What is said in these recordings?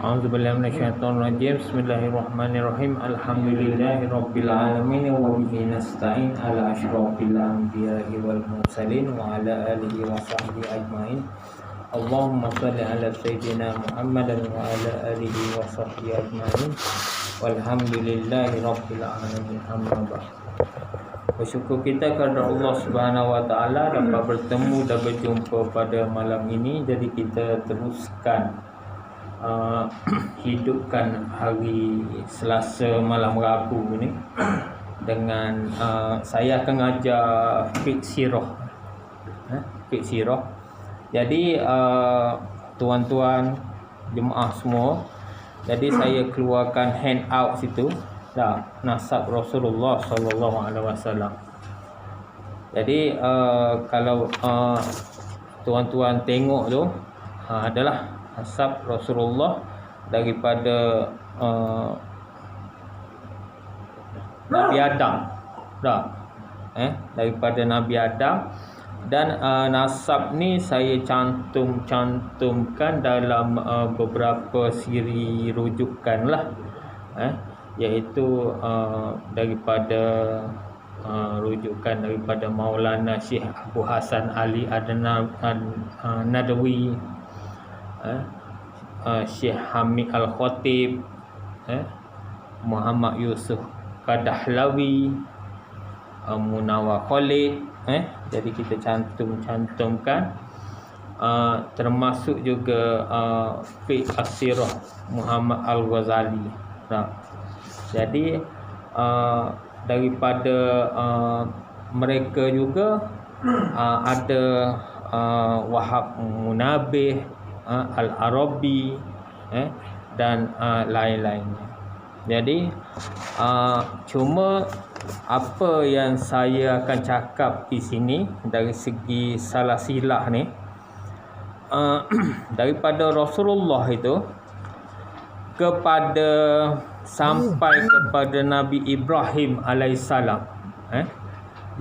A'udzubillahi minasyaitonirrajim. Bismillahirrahmanirrahim. Alhamdulillahirabbil alamin wa bihi nasta'in ala asyrafil anbiya'i wal mursalin wa ala alihi wa sahbihi ajmain. Allahumma shalli ala sayyidina Muhammadin wa ala alihi wa sahbihi ajmain. Walhamdulillahirabbil alamin. Amma ba'd. Bersyukur kita kepada Allah Subhanahu wa taala dapat bertemu dan berjumpa pada malam ini. Jadi kita teruskan hidupkan hari Selasa malam Rabu ni dengan saya akan ajar fiqh sirah. Fiqh sirah. Jadi tuan-tuan jemaah semua, jadi saya keluarkan handout situ dah nasab Rasulullah sallallahu alaihi wasallam. Jadi kalau tuan-tuan tengok tu adalah nasab Rasulullah daripada Nabi Adam dah, daripada Nabi Adam. Dan nasab ni saya cantumkan dalam beberapa siri rujukan lah, iaitu daripada rujukan daripada Maulana Syekh Abu Hasan Ali Nadawi, Syekh Hamid Al-Khatib, Muhammad Yusuf Kadahlawi, Munawar Khalid. Jadi kita cantumkan termasuk juga fiqh as-sirah Muhammad Al-Ghazali. Jadi daripada mereka juga ada Wahab Munabih, Al-Arabi, dan lain-lainnya. Jadi cuma apa yang saya akan cakap di sini dari segi salah silah ni, daripada Rasulullah itu sampai kepada Nabi Ibrahim alaihissalam,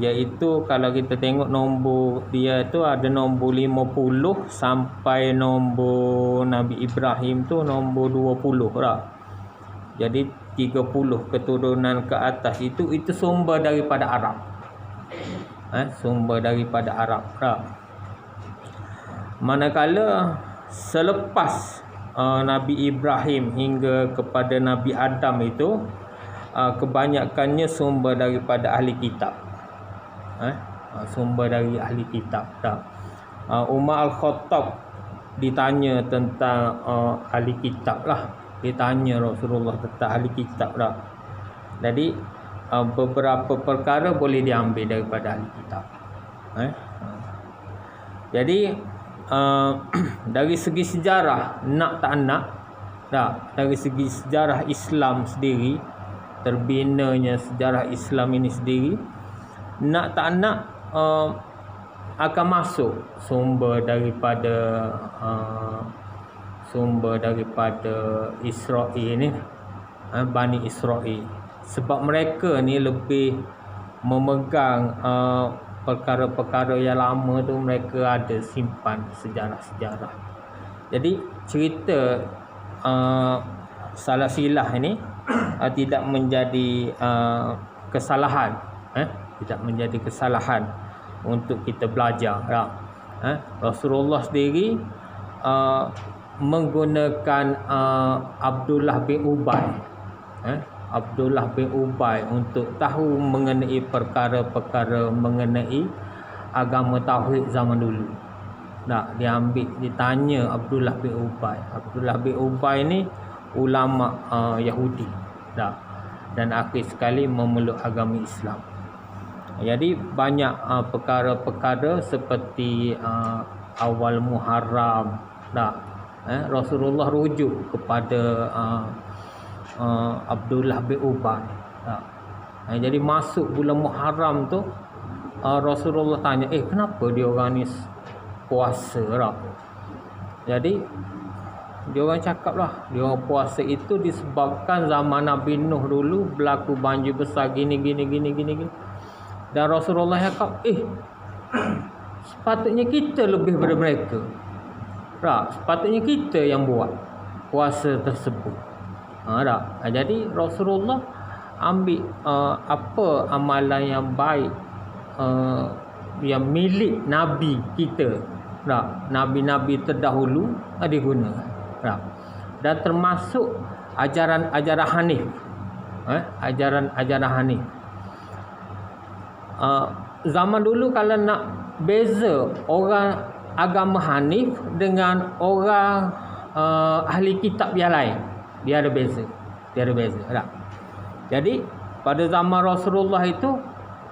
iaitu kalau kita tengok nombor dia tu ada nombor 50 sampai nombor Nabi Ibrahim tu nombor 20 dah. Jadi 30 keturunan ke atas itu sumber daripada Arab. Sumber daripada Arab dah. Manakala selepas Nabi Ibrahim hingga kepada Nabi Adam itu kebanyakannya sumber daripada ahli kitab. Sumber dari ahli kitab dah. Umar Al-Khattab ditanya tentang ahli kitab lah. Ditanya Rasulullah tentang ahli kitab dah. Jadi beberapa perkara boleh diambil daripada ahli kitab. Jadi dari segi sejarah nak tak nak dah, dari segi sejarah Islam sendiri, terbinanya sejarah Islam ini sendiri, nak tak nak akan masuk sumber daripada Israel ni, Bani Israel. Sebab mereka ni lebih memegang perkara-perkara yang lama tu, mereka ada simpan sejarah-sejarah. Jadi cerita salah silah ini tidak menjadi kesalahan, tidak menjadi kesalahan untuk kita belajar. Rasulullah sendiri menggunakan Abdullah bin Ubay, Abdullah bin Ubay untuk tahu mengenai perkara-perkara mengenai agama tauhid zaman dulu. Ditanya Abdullah bin Ubay. Abdullah bin Ubay ni ulama Yahudi dan akhir sekali memeluk agama Islam. Jadi banyak perkara-perkara seperti awal Muharram Rasulullah rujuk kepada Abdullah bin Ubay. Jadi masuk bulan Muharram tu Rasulullah tanya, kenapa dia orang ni puasa lah? Jadi dia orang cakap lah, dia orang puasa itu disebabkan zaman Nabi Nuh dulu berlaku banjir besar gini. Dan Rasulullah cakap, sepatutnya kita lebih daripada mereka. Sepatutnya kita yang buat puasa tersebut. Jadi Rasulullah ambil apa amalan yang baik yang milik Nabi kita, Nabi-Nabi terdahulu digunakan. Dan termasuk ajaran-ajaran Hanif. Ajaran-ajaran Hanif. Zaman dulu kalau nak beza orang agama Hanif dengan orang ahli kitab yang lain, dia ada beza. Jadi pada zaman Rasulullah itu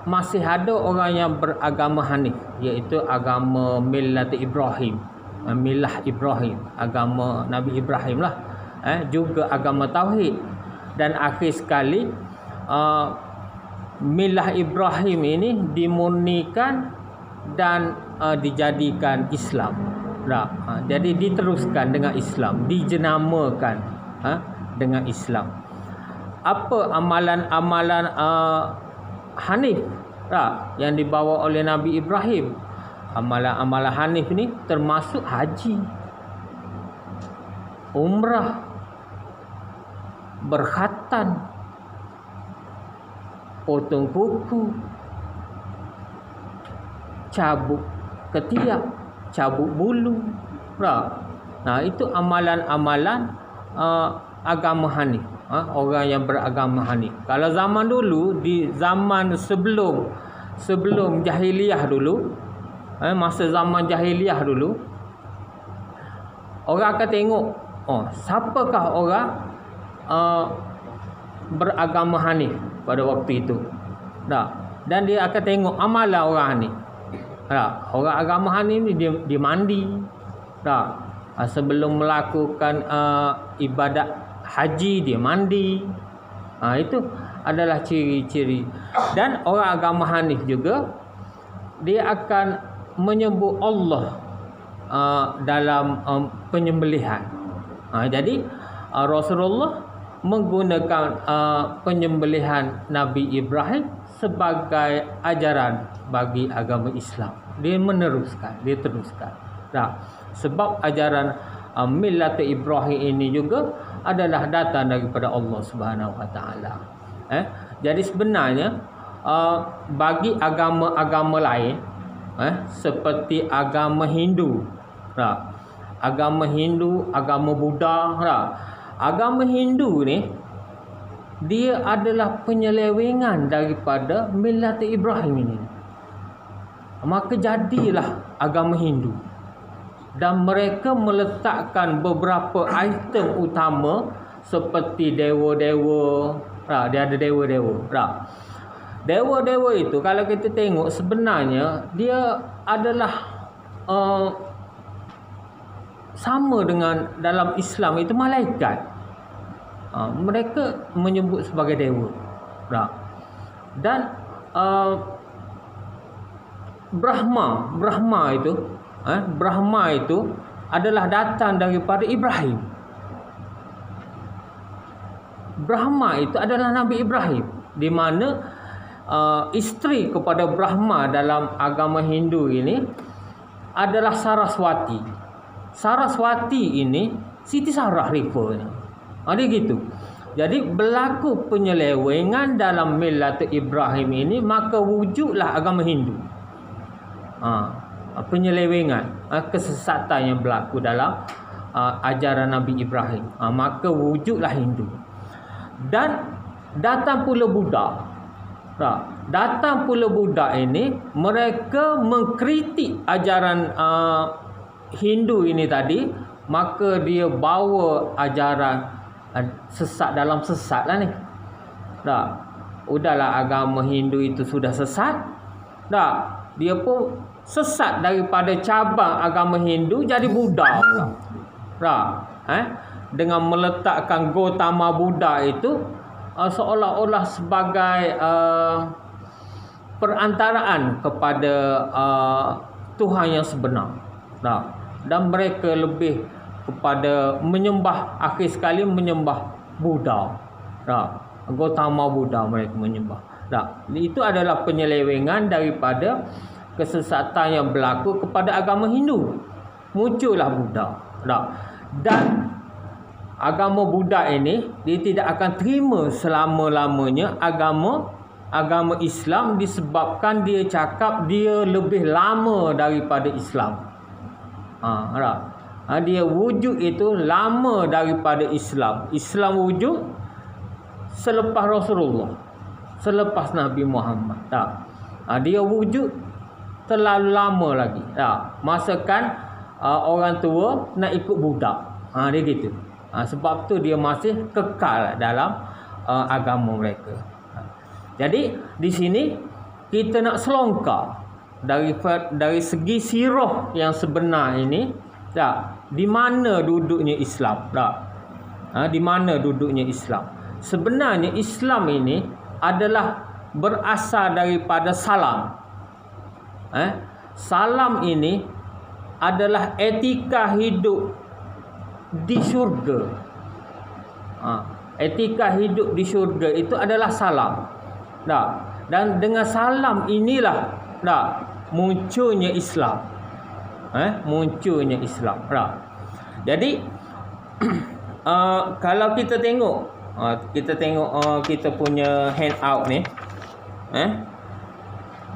masih ada orang yang beragama Hanif, iaitu agama millat Ibrahim, milah Ibrahim, agama Nabi Ibrahim lah. Juga agama tauhid. Dan akhir sekali milah Ibrahim ini dimurnikan dan dijadikan Islam. Jadi diteruskan dengan Islam, dijenamakan dengan Islam. Apa amalan-amalan Hanif yang dibawa oleh Nabi Ibrahim? Amalan-amalan Hanif ni termasuk haji, umrah, berkhatan, potong kuku, cabut ketiak, cabut bulu. Itu amalan-amalan agama Hanif, orang yang beragama Hanif. Kalau zaman dulu, di zaman sebelum jahiliyah dulu, masa zaman jahiliyah dulu, orang akan tengok siapakah orang beragama Hanif pada waktu itu. Dan dia akan tengok amalan orang Hanif. Orang agama Hanif ni dia mandi. Sebelum melakukan ibadat haji dia mandi. Itu adalah ciri-ciri. Dan orang agama Hanif juga dia akan menyebut Allah dalam penyembelihan. Jadi Rasulullah menggunakan penyembelihan Nabi Ibrahim sebagai ajaran bagi agama Islam. Dia teruskan. Sebab ajaran millat Ibrahim ini juga adalah datang daripada Allah Subhanahu Wa Taala. Jadi sebenarnya bagi agama-agama lain, seperti agama Hindu, agama Buddha, agama Hindu ni dia adalah penyelewengan daripada millat Ibrahim ini. Maka jadilah agama Hindu. Dan mereka meletakkan beberapa item utama seperti dewa-dewa. Dia ada dewa-dewa. Dewa-dewa itu kalau kita tengok sebenarnya dia adalah sama dengan dalam Islam itu malaikat. Mereka menyebut sebagai dewa. Dan Brahma itu adalah datang daripada Ibrahim. Brahma itu adalah Nabi Ibrahim, di mana isteri kepada Brahma dalam agama Hindu ini adalah Saraswati. Saraswati ini Siti Sarah rupanya. Dia gitu. Jadi berlaku penyelewengan dalam millat Ibrahim ini, maka wujudlah agama Hindu. Penyelewengan, kesesatan yang berlaku dalam ajaran Nabi Ibrahim, maka wujudlah Hindu. Dan datang pula Buddha. Datang pula Buddha ini, mereka mengkritik ajaran Hindu ini tadi, maka dia bawa ajaran sesat dalam sesat lah ni. Udahlah agama Hindu itu sudah sesat. Dia pun sesat daripada cabang agama Hindu jadi Buddha pula. Dengan meletakkan Gautama Buddha itu seolah-olah sebagai perantaraan kepada Tuhan yang sebenar. Dan mereka lebih kepada menyembah, akhir sekali menyembah Buddha. Gautama Buddha mereka menyembah. Itu adalah penyelewengan daripada kesesatan yang berlaku kepada agama Hindu. Muncullah Buddha. Dan agama Buddha ini dia tidak akan terima selama-lamanya agama Islam, disebabkan dia cakap dia lebih lama daripada Islam. Dia wujud itu lama daripada Islam. Islam wujud selepas Rasulullah, selepas Nabi Muhammad. Dia wujud terlalu lama lagi. Masakan orang tua nak ikut budak. Dia gitu. Sebab tu dia masih kekal dalam agama mereka. Jadi di sini kita nak selongkar dari segi sirah yang sebenar ini. Di mana duduknya Islam? Di mana duduknya Islam? Sebenarnya Islam ini adalah berasal daripada salam. Salam ini adalah etika hidup di syurga. Etika hidup di syurga itu adalah salam. Dan dengan salam inilah munculnya Islam. Munculnya Islam. Jadi kalau kita tengok kita punya handout ni,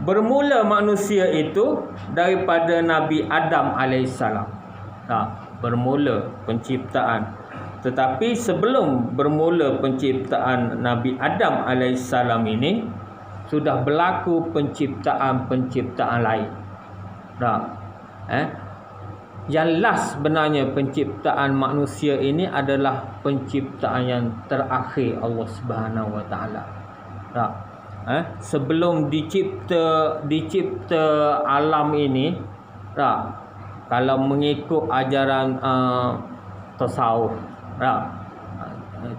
bermula manusia itu daripada Nabi Adam alaihissalam. Bermula penciptaan. Tetapi sebelum bermula penciptaan Nabi Adam alaihissalam ini, sudah berlaku penciptaan lain. Yang last sebenarnya penciptaan manusia ini adalah penciptaan yang terakhir Allah Subhanahu Wa Taala. Sebelum dicipta alam ini, kalau mengikut ajaran tasawuf,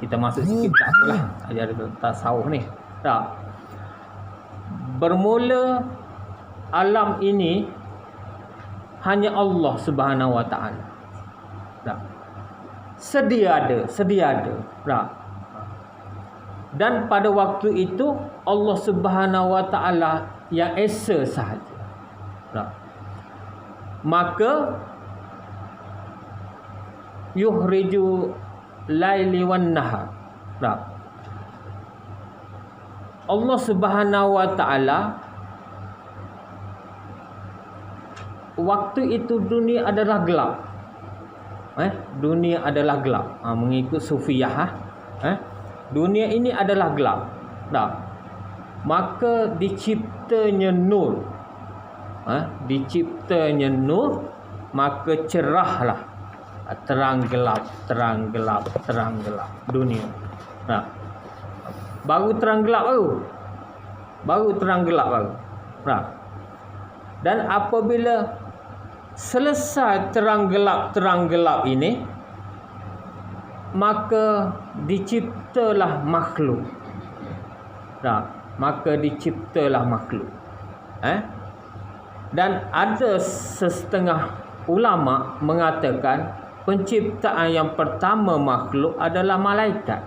kita masuk sikit tak apalah ajaran tasawuf ni. Bermula alam ini hanya Allah Subhanahu Wa Taala. Sedia ada. Dan pada waktu itu Allah Subhanahu Wa Taala yang esa sahaja. Maka yuhriju laili wan nahar. Allah Subhanahu Wa Taala, waktu itu dunia adalah gelap. Dunia adalah gelap. Mengikut Sufiyah, dunia ini adalah gelap. Maka diciptanya nur. Diciptanya nur, maka cerahlah. Terang gelap dunia. Baru terang gelap baru. Dan apabila selesai terang gelap ini, maka diciptalah makhluk. Dan ada setengah ulama mengatakan penciptaan yang pertama makhluk adalah malaikat.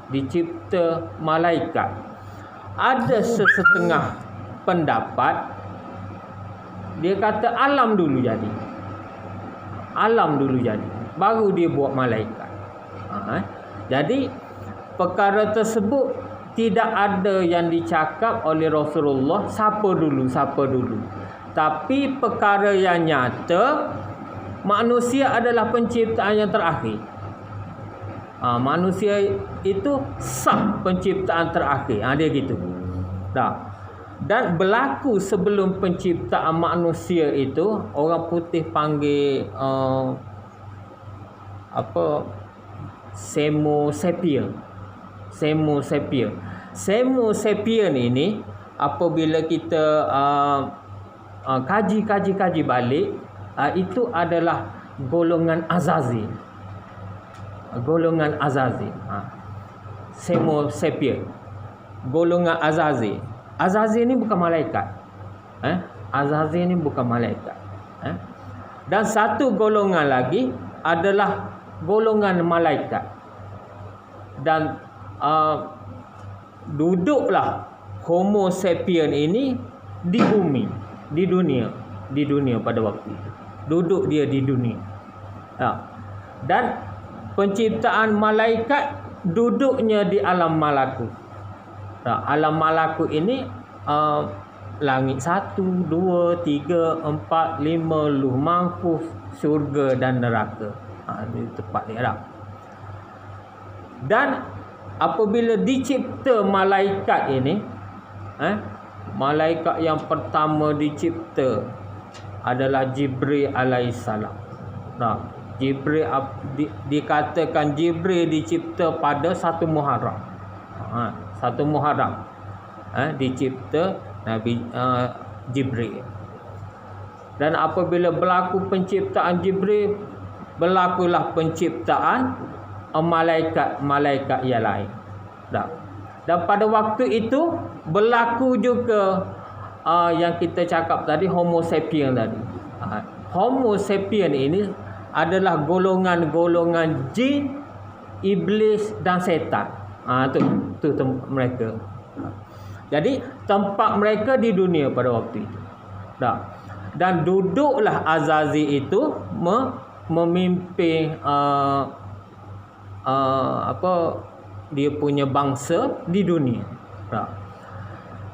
Dicipta malaikat. Ada setengah pendapat dia kata alam dulu jadi, baru dia buat malaikat. Jadi perkara tersebut tidak ada yang dicakap oleh Rasulullah siapa dulu. Tapi perkara yang nyata, manusia adalah penciptaan yang terakhir. Manusia itu sah penciptaan terakhir. Dia gitu. Dan berlaku sebelum penciptaan manusia itu, orang putih panggil Homo sapien ini, apabila kita kaji balik, itu adalah golongan Azazil. Homo sapien, golongan Azazil. Azazil ni bukan malaikat. Dan satu golongan lagi adalah golongan malaikat. Dan duduklah Homo sapien ini di bumi, di dunia pada waktu itu. Duduk dia di dunia. Dan penciptaan malaikat duduknya di alam malakut. Alam malakut ini langit 1, 2, 3, 4, 5, luh mahfuz, syurga dan neraka. Ini tempat dia lah. Dan apabila dicipta malaikat ini, malaikat yang pertama dicipta adalah Jibril alaihissalam. Jibril dikatakan Jibril dicipta pada 1 Muharram. 1 Muharram dicipta Nabi Jibril. Dan apabila berlaku penciptaan Jibril, berlakulah penciptaan malaikat-malaikat yang lain. Dan pada waktu itu berlaku juga yang kita cakap tadi, Homo sapien tadi. Homo sapien ini adalah golongan-golongan jin, iblis dan setan. Tu mereka. Jadi tempat mereka di dunia pada waktu itu. Dan duduklah Azazil itu memimpin dia punya bangsa di dunia.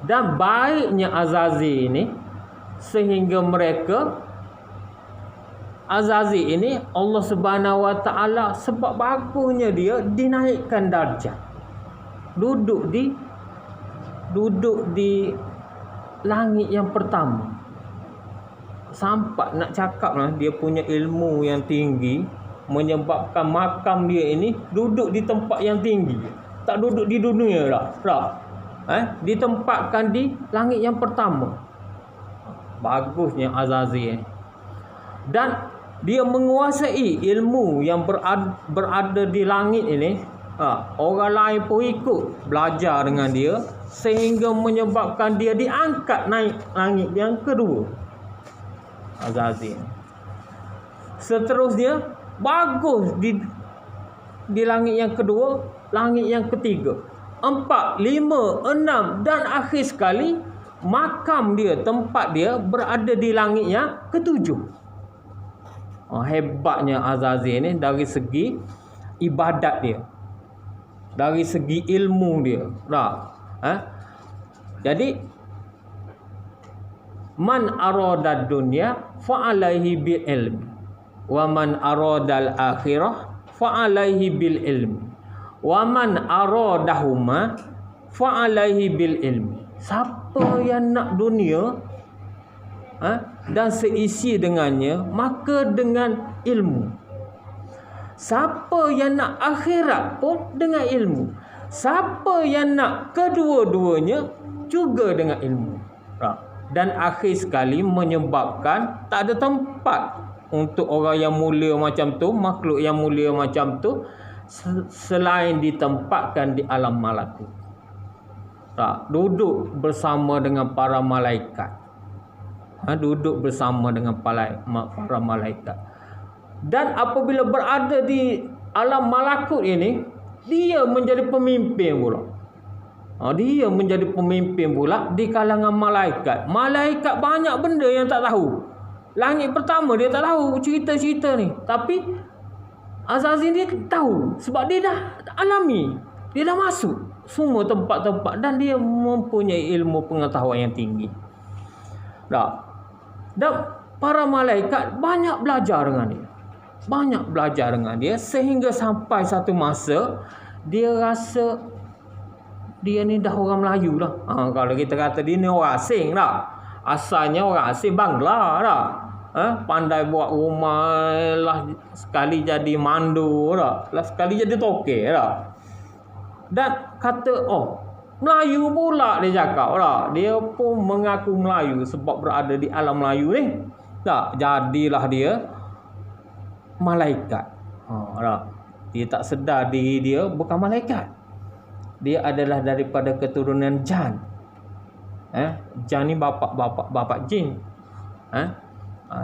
Dan baiknya Azazil ini sehingga Azazil ini Allah Subhanahu Wa Taala sebab bagusnya dia dinaikkan darjat. Duduk di langit yang pertama. Sampai nak cakap dia punya ilmu yang tinggi menyebabkan makam dia ini duduk di tempat yang tinggi. Tak duduk di dunia lah. Ditempatkan di langit yang pertama. Bagusnya Azazil. Dan dia menguasai ilmu yang berada di langit ini. Orang lain pun ikut belajar dengan dia sehingga menyebabkan dia diangkat naik langit yang kedua. Azazil. Seterusnya bagus di langit yang kedua, langit yang ketiga, 4, 5, 6 dan akhir sekali makam dia, tempat dia berada di langit yang ketujuh. Hebatnya Azazil ni dari segi ibadat dia, dari segi ilmu dia. Jadi man arada dunya fa alaihi bil ilmi wa man aradal akhirah fa alaihi bil ilmi wa man aradahuma fa alaihi bil ilmi. Siapa yang nak dunia dan seisi dengannya, maka dengan ilmu. Siapa yang nak akhirat pun dengan ilmu. Siapa yang nak kedua-duanya juga dengan ilmu. Dan akhir sekali menyebabkan tak ada tempat untuk orang yang mulia macam tu, makhluk yang mulia macam tu, selain ditempatkan di alam malakut. Duduk bersama dengan para malaikat. Duduk bersama dengan para malaikat. Dan apabila berada di alam malakut ini, dia menjadi pemimpin pula. Dia menjadi pemimpin pula di kalangan malaikat. Malaikat banyak benda yang tak tahu. Langit pertama dia tak tahu cerita-cerita ni. Tapi Azazil ni tahu. Sebab dia dah alami. Dia dah masuk semua tempat-tempat. Dan dia mempunyai ilmu pengetahuan yang tinggi. Dan para malaikat banyak belajar dengan dia. Banyak belajar dengan dia. Sehingga sampai satu masa dia rasa dia ni dah orang Melayu lah. Kalau kita kata dia ni orang asing lah. Asalnya orang asing Bangla lah. Pandai buat rumah lah. Sekali jadi mandu lah. Sekali jadi toke lah. Dan kata Melayu pula dia cakap lah. Dia pun mengaku Melayu sebab berada di alam Melayu ni. Jadilah dia malaikat. Dia tak sedar diri dia bukan malaikat. Dia adalah daripada keturunan Jan. Jan ni bapa jin.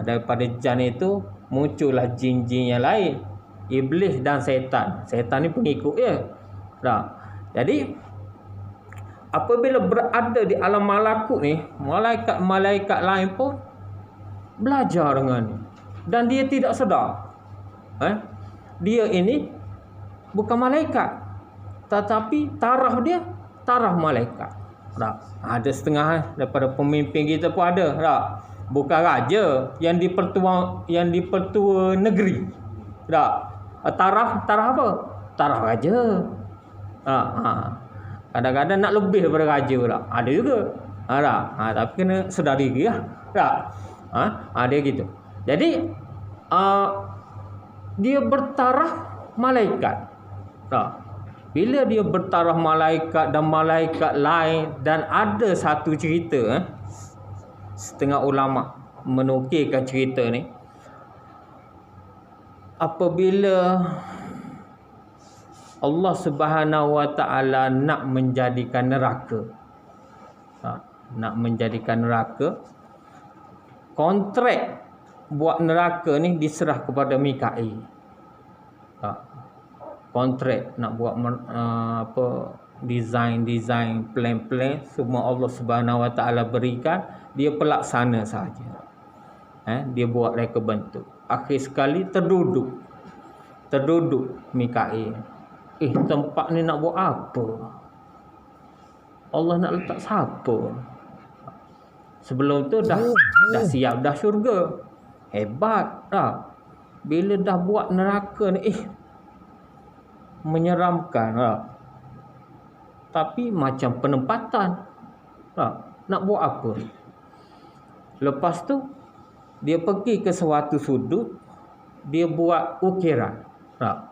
Daripada Jan itu muncullah jin-jin yang lain. Iblis dan setan. Setan ni pengikut dia. Jadi apabila berada di alam malakut ni, Malaikat-malaikat lain pun belajar dengan ni. Dan dia tidak sedar. Dia ini bukan malaikat, tetapi taraf dia taraf malaikat. Tak? Ada setengah daripada pemimpin kita pun ada. Tak? Bukan raja yang dipertua negeri. Tak? Taraf apa? Taraf raja. Kadang-kadang nak lebih daripada raja tak? Ada juga. Tak? Tapi kena sedar diri lah. Tak? Ada gitu. Jadi dia bertaraf malaikat. Tak? Bila dia bertaraf malaikat dan malaikat lain, dan ada satu cerita, setengah ulama menukilkan cerita ni, apabila Allah Subhanahu Wa Taala nak menjadikan neraka, kontrak buat neraka ni diserah kepada Mikail. Kontrak nak buat design, plan semua Allah Subhanahu Wa Taala berikan, dia pelaksana saja. Dia buat reka bentuk. Akhir sekali terduduk Mikail. Tempat ni nak buat apa? Allah nak letak siapa? Sebelum tu dah siap dah syurga. Hebat dah. Bila dah buat neraka ni, menyeramkan tak? Tapi macam penempatan tak? Nak buat apa? Lepas tu dia pergi ke suatu sudut, dia buat ukiran tak?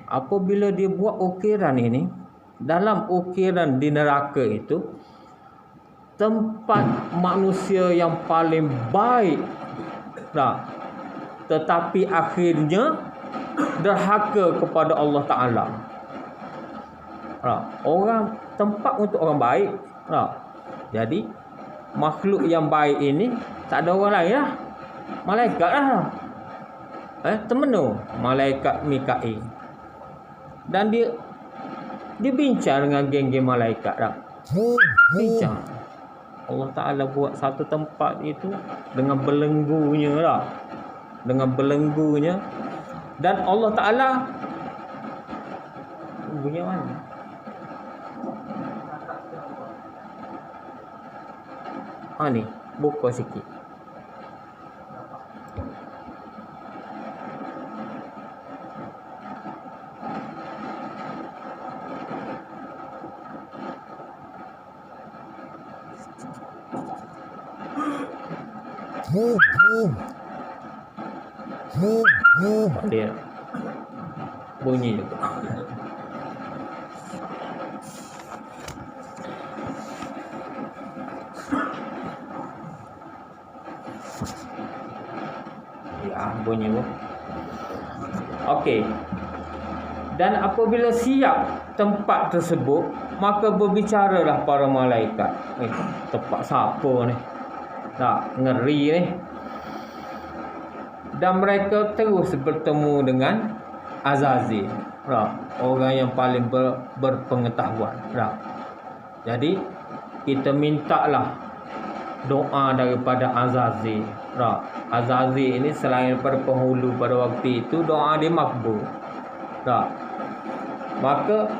Apabila dia buat ukiran ini, dalam ukiran di neraka itu, tempat manusia yang paling baik tak? Tetapi akhirnya derhaka kepada Allah Ta'ala. Tempat untuk orang baik. Jadi makhluk yang baik ini tak ada orang lain lah, malaikat lah. Temenu malaikat Mikail. Dan dia bincang dengan geng-geng malaikat dah. Bincang. Allah Ta'ala buat satu tempat itu dengan belenggunya lah. Dan Allah Ta'ala bunyi mana? Ni buka sikit. Dia bunyi juga. Bunyi pun. Okey. Dan apabila siap tempat tersebut, maka berbicaralah para malaikat. Tempat siapa ni? Tak, ngeri ni. Dan mereka terus bertemu dengan Azazil. Orang yang paling berpengetahuan. Jadi kita mintalah doa daripada Azazil. Azazil ini selain daripada penghulu pada waktu itu, doa dia makbul. Maka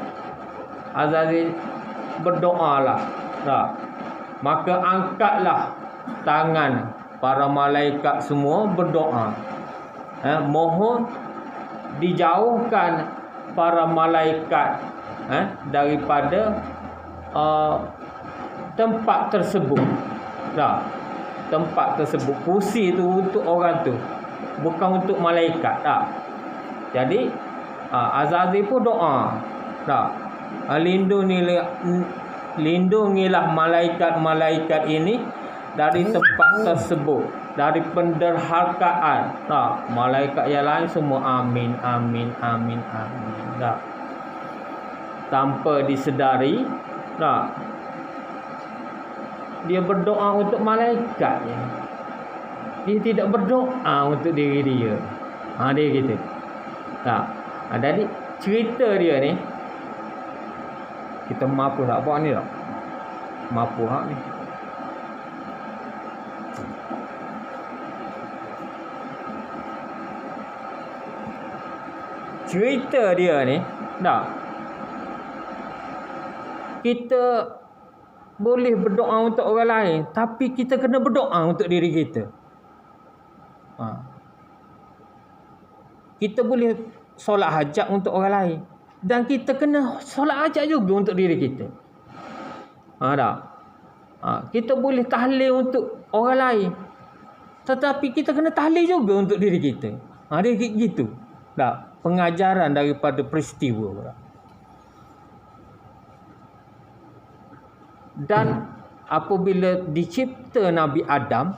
Azazil berdoalah. Maka angkatlah tangan para malaikat semua berdoa. Mohon dijauhkan para malaikat daripada tempat tersebut. Tempat tersebut, kursi tu untuk orang tu, bukan untuk malaikat. Jadi Azazil pun doa. Lindungilah malaikat-malaikat ini dari tempat tersebut, dari penderhakaan. Malaikat yang lain semua amin, amin, amin, amin. Tanpa disedari, dia berdoa untuk malaikat. Dia tidak berdoa untuk diri dia. Dia gitu. Jadi cerita dia ni, kita mampu tak buat ni tak? Mampu hak ni. cerita dia ni, tak, kita boleh berdoa untuk orang lain, tapi kita kena berdoa untuk diri kita. Kita boleh solat hajat untuk orang lain, dan kita kena solat hajat juga untuk diri kita. Tak? Kita boleh tahlil untuk orang lain, tetapi kita kena tahlil juga untuk diri kita. Dia gitu. Tak? Pengajaran daripada peristiwa. Dan apabila dicipta Nabi Adam,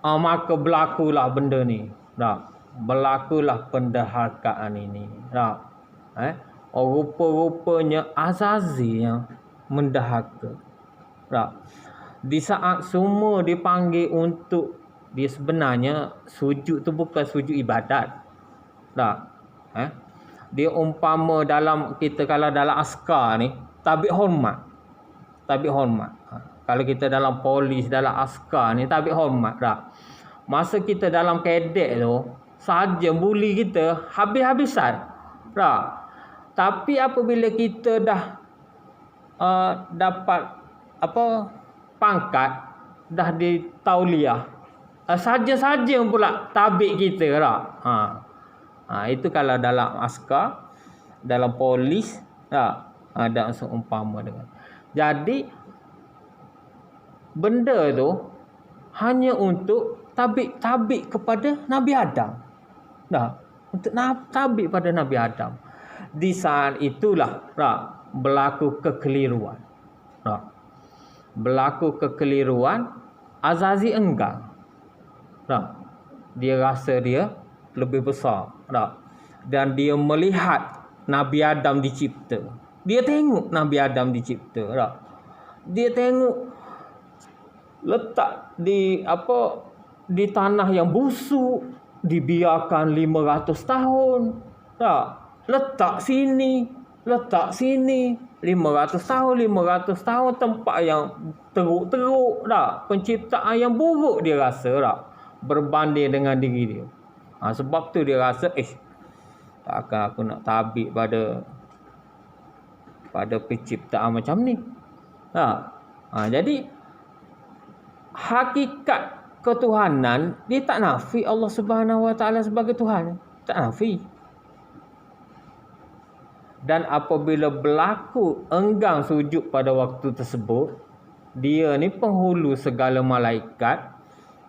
maka berlakulah benda ni. Tak? Berlakulah penderhakaan ini. Tak? Rupa-rupanya Azazil yang mendahaka. Tak? Di saat semua dipanggil untuk, dia sebenarnya sujud tu bukan sujud ibadat. Tak? Dia umpama dalam kita, kalau dalam askar ni, tabik hormat. Tabik hormat. Kalau kita dalam polis, dalam askar ni, tabik hormat. Tak? Masa kita dalam kedek tu, saja bully kita habis-habisan. Tak? Tapi apabila kita dah dapat pangkat, dah di tauliah, saja-saja pula tabik kita. Tak? Itu kalau dalam askar, dalam polis, tak? Ada seumpama dengan. Jadi benda tu hanya untuk tabik kepada Nabi Adam. Untuk tabik pada Nabi Adam. Di saat itulah berlaku kekeliruan. Berlaku kekeliruan. Azazil enggan. Dia rasa dia lebih besar. Dan dia melihat Nabi Adam dicipta. Dia tengok Nabi Adam dicipta. Dia tengok letak di tanah yang busuk, dibiarkan 500 tahun. Tak? Letak sini 500 tahun tempat yang teruk-teruk. Tak? Penciptaan yang buruk dia rasa. Tak? Berbanding dengan diri dia. Sebab tu dia rasa, takkan aku nak tabik pada penciptaan macam ni. Jadi hakikat ketuhanan, dia tak nafi Allah Subhanahu Wa Taala sebagai Tuhan. Tak nafi. Dan apabila berlaku enggan sujud pada waktu tersebut, dia ni penghulu segala malaikat.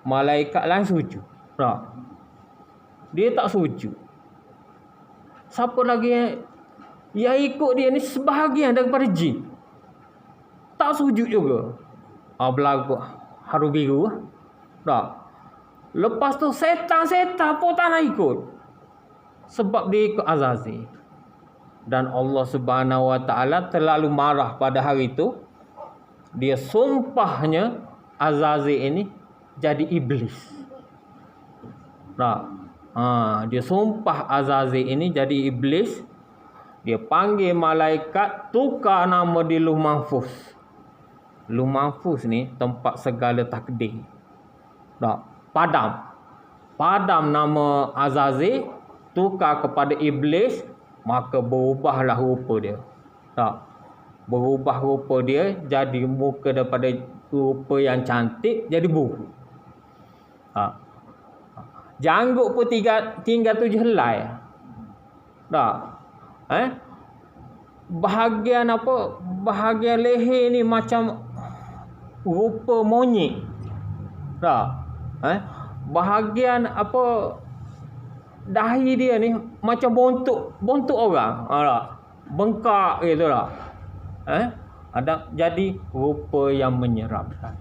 Malaikat lain sujud. Dia tak sujud. Siapa lagi yang ikut dia ni sebahagian daripada jin, tak sujud juga. Berlaku haru biru. Tak? Lepas tu setan-setan pun tak nak ikut, sebab dia ikut Azazil. Dan Allah Subhanahu Wa Taala terlalu marah pada hari itu. Dia sumpahnya Azazil ini jadi iblis. Dia sumpah Azazil ini jadi iblis. Dia panggil malaikat, tukar nama di Luh Mahfuz. Luh Mahfuz ni tempat segala takdir. Padam nama Azazil, tukar kepada iblis, maka berubahlah rupa dia. Berubah rupa dia, jadi muka daripada rupa yang cantik jadi buruk. Janggut pun tinggal 7 helai. Bahagian leher ni macam rupa monyet. Bahagian dahi dia ni macam bontuk orang. Bengkak gitu lah. Jadi rupa yang menyeramkan.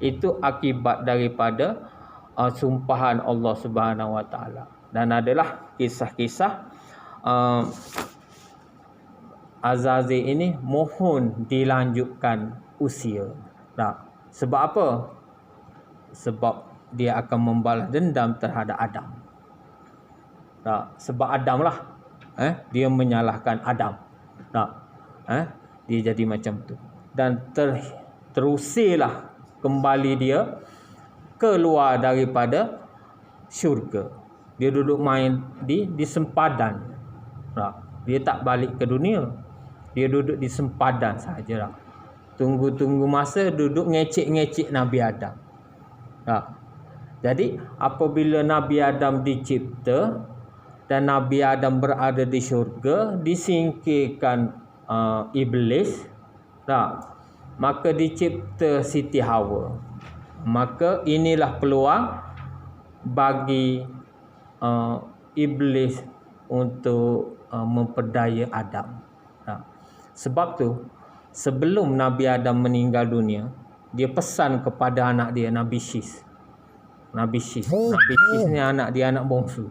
Itu akibat daripada sumpahan Allah Subhanahu Wa Taala. Dan adalah kisah-kisah Azazil ini mohon dilanjutkan usia. Sebab apa? Sebab dia akan membalas dendam terhadap Adam. Sebab Adam lah. Dia menyalahkan Adam. Dia jadi macam tu. Dan terusilah kembali dia keluar daripada syurga. Dia duduk main di sempadan. Dia tak balik ke dunia. Dia duduk di sempadan saja. Tunggu-tunggu masa duduk ngecek-ngecek Nabi Adam. Jadi apabila Nabi Adam dicipta dan Nabi Adam berada di syurga, disingkirkan iblis, maka dicipta Siti Hawa. Maka inilah peluang bagi iblis untuk memperdaya Adam. Sebab tu sebelum Nabi Adam meninggal dunia, dia pesan kepada anak dia Nabi Syis. Nabi Syis ni anak dia, anak bongsu.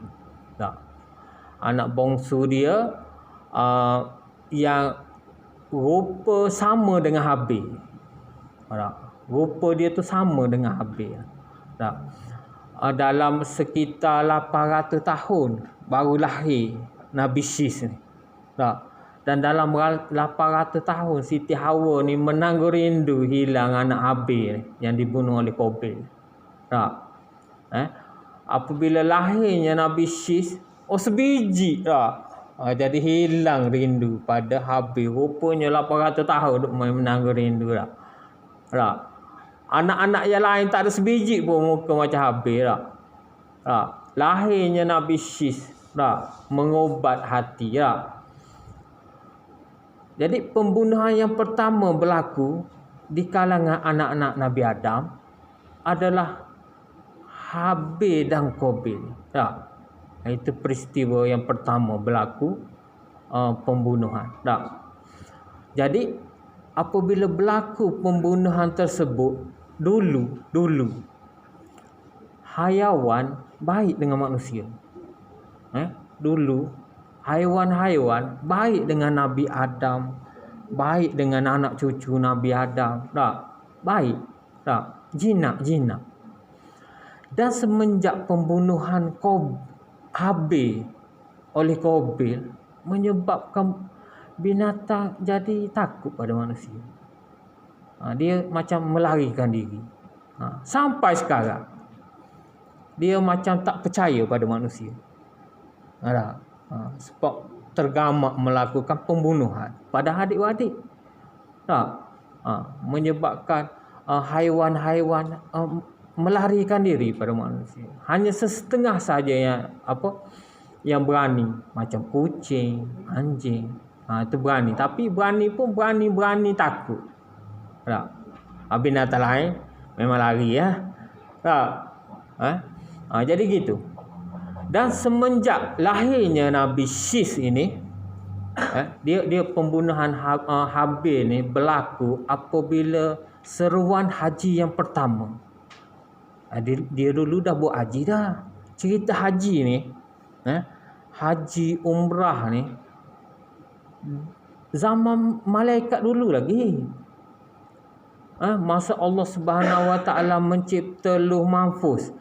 Anak bongsu dia yang rupa sama dengan Habil. Rupa dia tu sama dengan Habil. Dalam sekitar 800 tahun baru lahir Nabi Syis ni. Dan dalam 800 tahun Siti Hawa ni menanggung rindu hilang anak Habil yang dibunuh oleh Qabil. Apabila lahirnya Nabi Syis, sebiji jadi hilang rindu pada Habil. Rupanya 800 tahun duk menanggung rindu anak-anak yang lain tak ada sebiji pun muka macam Habil lahirnya Nabi Syis mengobat hati. Jadi pembunuhan yang pertama berlaku di kalangan anak-anak Nabi Adam adalah Habil dan Qabil. Itu peristiwa yang pertama berlaku pembunuhan. Jadi apabila berlaku pembunuhan tersebut, dulu haiwan baik dengan manusia. Dulu haiwan-haiwan baik dengan Nabi Adam, baik dengan anak cucu Nabi Adam. Baik. Jinak. Dan semenjak pembunuhan Habil oleh Qabil menyebabkan binatang jadi takut pada manusia. Dia macam melarikan diri. Sampai sekarang dia macam tak percaya pada manusia. Sebab tergamak melakukan pembunuhan pada adik-adik. Menyebabkan haiwan-haiwan melarikan diri pada manusia. Hanya setengah saja yang berani, macam kucing, anjing. Itu berani, tapi berani takut. Binatang lain memang lari jadi gitu. Dan semenjak lahirnya Nabi Syis ini, dia pembunuhan Habil ni berlaku apabila seruan haji yang pertama. Dia dulu dah buat haji dah. Cerita haji ni, haji umrah ni, zaman malaikat dulu lagi. Masa Allah Subhanahu Wa Taala mencipta Lauh Mahfuz.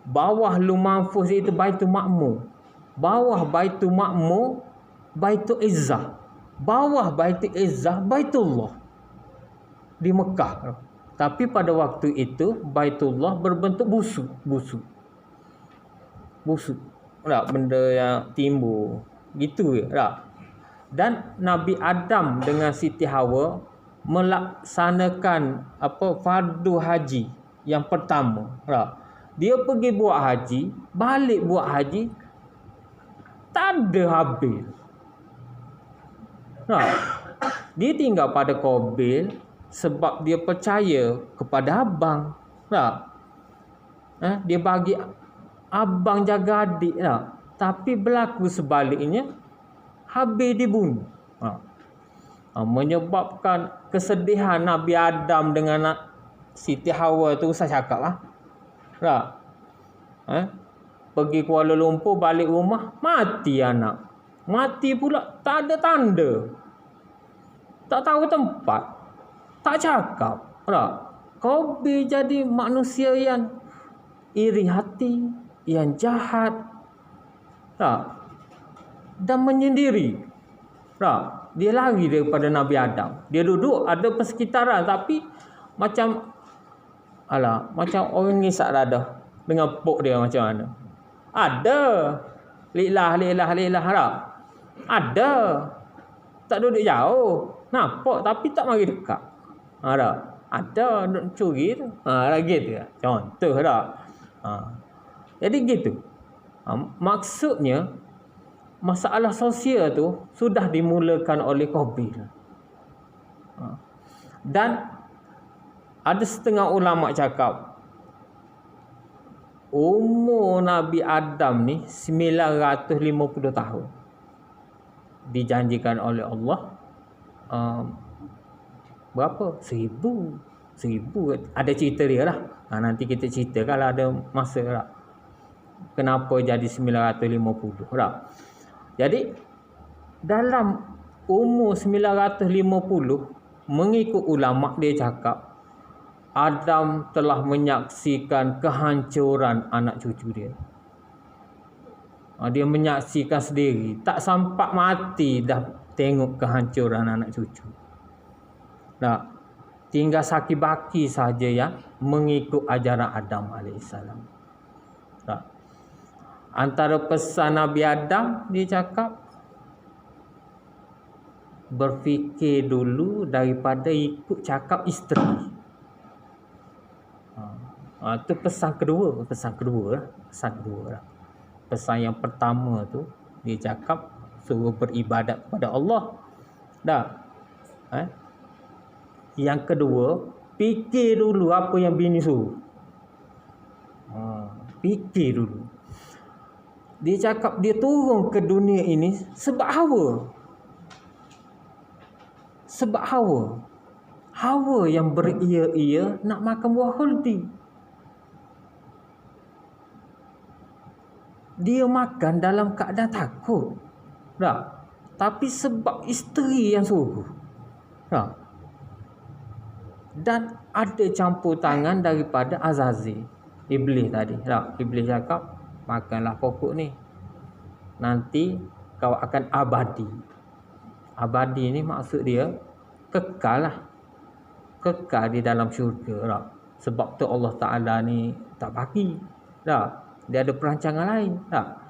Bawah Lauh Mahfuz itu Baitul Ma'mur. Bawah Baitul Ma'mur Baitul Izzah. Bawah Baitul Izzah Baitullah di Mekah. Tapi pada waktu itu Baitullah berbentuk busuk. Benda yang timbul gitu Dan Nabi Adam dengan Siti Hawa melaksanakan fardu haji yang pertama. Dia pergi buat haji, balik buat haji, tak ada Habil. Dia tinggal pada Qabil sebab dia percaya kepada abang. Dia bagi abang jaga adik. Tapi berlaku sebaliknya, Habil dibunuh. Menyebabkan kesedihan Nabi Adam dengan Siti Hawa tu usah cakap lah. Pergi Kuala Lumpur, balik rumah, mati anak. Mati pula, tak ada tanda. Tak tahu tempat. Tak cakap. Qabil jadi manusia yang iri hati, yang jahat, dan menyendiri. Dia lari daripada Nabi Adam. Dia duduk ada persekitaran, tapi macam orang ngisak dada dengan pok dia macam mana. Ada. Lilah tak? Ada. Tak duduk jauh. Nampak tapi tak mari dekat. Tak? Ada duduk curi tu. Lagi tu. Contoh tak? Jadi gitu. Maksudnya masalah sosial tu sudah dimulakan oleh Qabil. Dan ada setengah ulama cakap umur Nabi Adam ni 950 tahun. Dijanjikan oleh Allah berapa? 1000. Ada cerita dia lah. Nanti kita cerita kalau ada masa lah. Kenapa jadi 950 lah. Jadi dalam umur 950 mengikut ulama dia cakap Adam telah menyaksikan kehancuran anak cucu dia. Dia menyaksikan sendiri. Tak sampai mati dah tengok kehancuran anak cucu. Tinggal saki baki saja yang mengikut ajaran Adam AS. Antara pesan Nabi Adam dia cakap berfikir dulu daripada ikut cakap isteri. Itu pesan kedua lah. Pesan yang pertama tu dia cakap suruh beribadat kepada Allah. Yang kedua, fikir dulu apa yang bini suruh. Fikir dulu. Dia cakap dia turun ke dunia ini sebab hawa. Sebab hawa. Hawa yang beria-ia nak makan buah khuldi. Dia makan dalam keadaan takut. Tapi sebab isteri yang suruh. Dan ada campur tangan daripada Azazil, iblis tadi. Iblis cakap, makanlah pokok ni. Nanti kau akan abadi. Abadi ni maksud dia kekal lah. Kekal di dalam syurga. Sebab tu Allah Ta'ala ni tak bagi. Dia ada perancangan lain.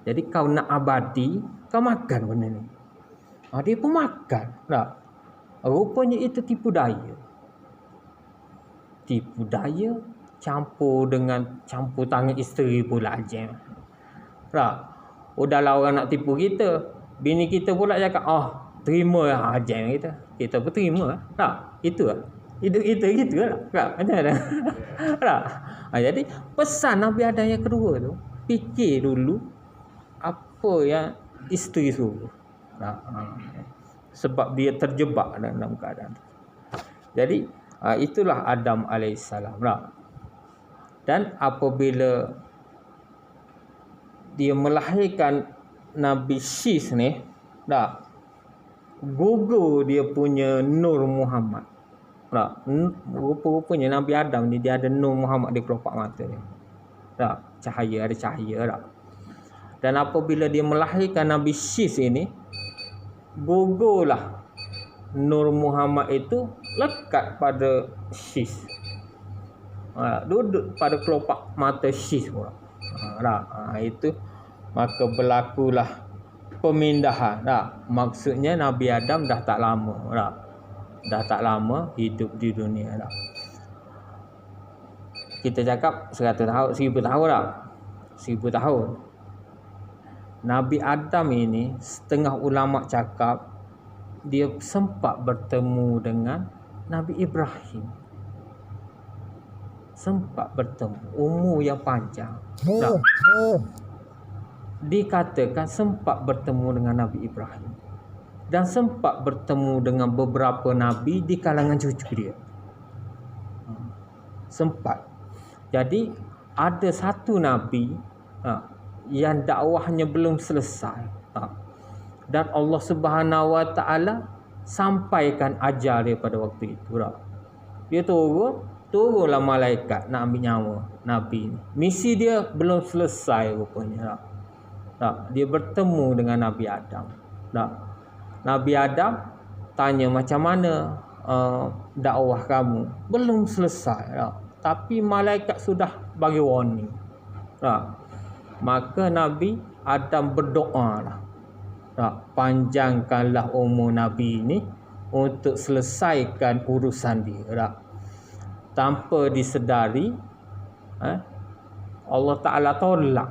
Jadi kau nak abadi, kau makan benda ni. Dia pun makan. Rupanya itu tipu daya. Tipu daya campur tangan isteri pula jam. Udahlah orang nak tipu kita. Bini kita pula cakap, terima lah jam kita. Kita pun terima lah. Itu lah. Hidup kita gitu lah. Macam mana? Jadi pesan Nabi Adam yang kedua tu, fikir dulu apa yang isteri suruh. Sebab dia terjebak dalam keadaan tu. Jadi itulah Adam AS. Dan apabila dia melahirkan Nabi Syis ni, gugur dia punya Nur Muhammad. Rupa-rupanya Nabi Adam ni dia ada Nur Muhammad di kelopak mata dia. Cahaya, ada cahaya. Dan apabila dia melahirkan Nabi Syis ini, gugurlah Nur Muhammad itu lekat pada Syis. Duduk pada kelopak mata Syis pula. Itu maka berlakulah pemindahan. Maksudnya Nabi Adam dah tak lama hidup di dunia dah. Kita cakap 100 tahun, 1000 tahun dah. 1000 tahun. Nabi Adam ini setengah ulama cakap dia sempat bertemu dengan Nabi Ibrahim. Sempat bertemu, umur yang panjang. Dikatakan sempat bertemu dengan Nabi Ibrahim. Dan sempat bertemu dengan beberapa nabi di kalangan cucu dia. Sempat. Jadi ada satu nabi yang dakwahnya belum selesai. Dan Allah Subhanahu Wa Taala sampaikan ajal dia pada waktu itu. Dia turunlah malaikat nak ambil nyawa nabi ni. Misi dia belum selesai rupanya. Dia bertemu dengan Nabi Adam. Nabi Adam tanya macam mana dakwah kamu. Belum selesai. Tapi malaikat sudah bagi warning. Maka Nabi Adam berdoa lah, panjangkanlah umur Nabi ini untuk selesaikan urusan dia. Tanpa disedari, Allah Ta'ala tolak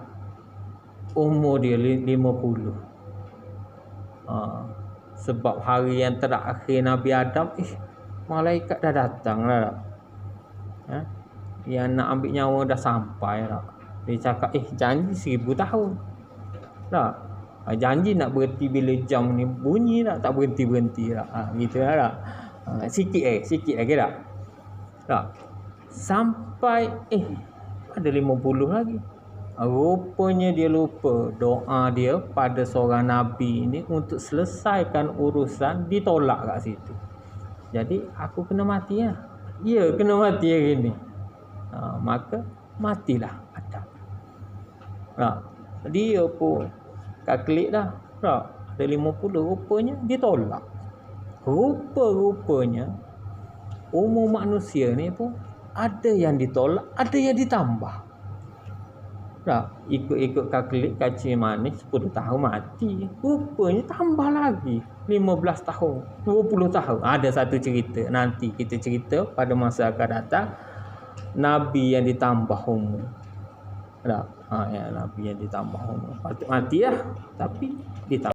umur dia 50. Sebab hari yang terakhir Nabi Adam, malaikat dah datang lah. Yang nak ambil nyawa dah sampai lah. Dia cakap, janji 1000 tahun. Janji nak berhenti bila jam ni bunyi tak berhenti-berhenti lah. Gitu lah. Sikit lagi tak? Sampai ada 50 lagi. Rupanya dia lupa doa dia pada seorang Nabi ni untuk selesaikan urusan, ditolak kat situ. Jadi aku kena mati lah. Ya, kena mati hari ni. Maka matilah Adam. Dia pun kalkulit dah. Ada 50, rupanya ditolak. Rupa-rupanya umur manusia ni pun ada yang ditolak, ada yang ditambah. Ikut-ikut kalkulit kacir manis 10 tahun mati. Rupanya tambah lagi 15 tahun, 20 tahun. Ada satu cerita, nanti kita cerita pada masa akan datang, Nabi yang ditambah umur. Nabi yang ditambah umur. Patut mati lah, tapi ditambah.